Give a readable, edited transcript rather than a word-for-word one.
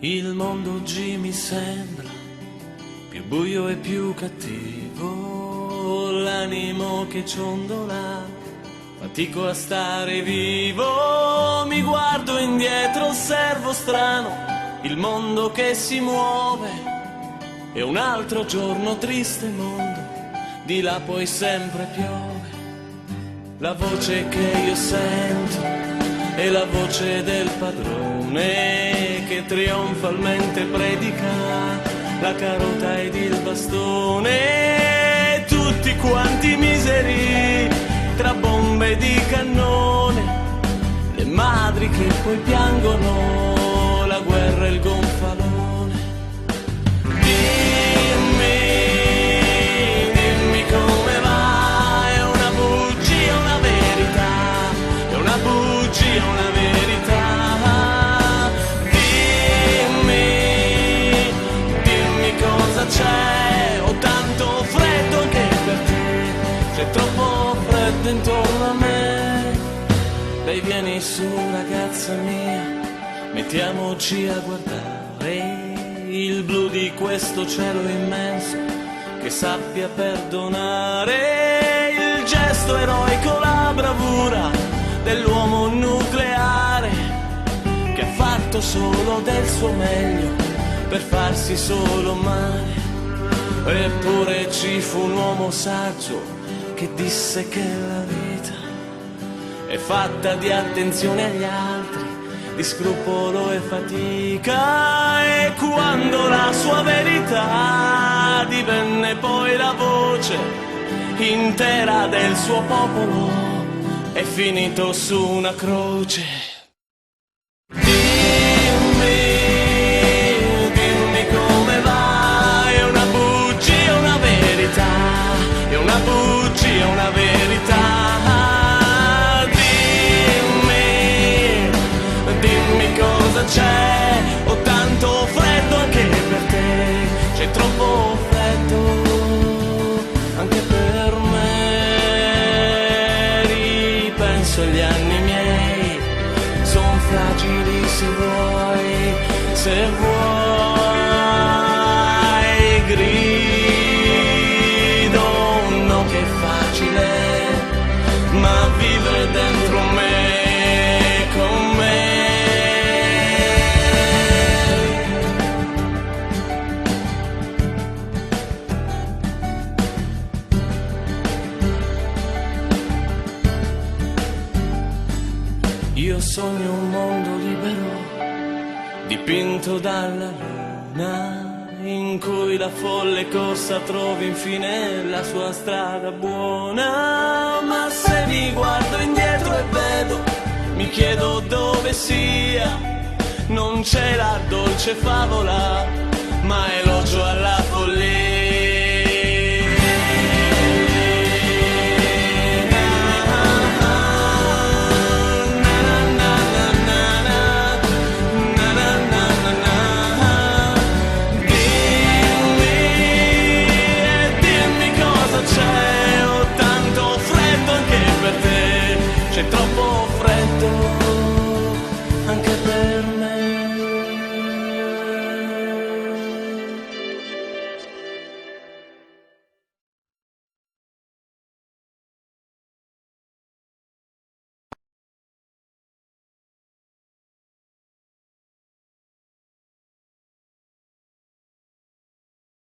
Il mondo oggi mi sembra più buio e più cattivo, l'animo che ciondola, fatico a stare vivo, mi guardo indietro, osservo strano il mondo che si muove, e un altro giorno triste mondo, di là poi sempre piove. La voce che io sento è la voce del padrone che trionfalmente predica la carota ed il bastone, tutti quanti miseri tra bombe di cannone, le madri che poi piangono la guerra e il gonfalone. Dimmi come va, è una bugia, una verità, è una bugia, una verità. C'è, ho tanto freddo anche per te, c'è troppo freddo intorno a me. Dai, vieni su ragazza mia, mettiamoci a guardare il blu di questo cielo immenso che sappia perdonare, il gesto eroico, la bravura dell'uomo nucleare che ha fatto solo del suo meglio per farsi solo male. Eppure ci fu un uomo saggio che disse che la vita è fatta di attenzione agli altri, di scrupolo e fatica, e quando la sua verità divenne poi la voce intera del suo popolo, è finito su una croce. È una bugia, una verità. Dimmi cosa c'è, ho tanto freddo anche per te, c'è troppo freddo anche per me. Ripenso agli anni miei, son fragili se vuoi, se vuoi, grido, che è facile, ma vivere dentro me, con me. Io sogno un mondo libero, dipinto dalla luna, in cui la folle corsa trovi infine la sua strada buona. Ma se mi guardo indietro e vedo, mi chiedo dove sia, non c'è la dolce favola, ma elogio alla follia.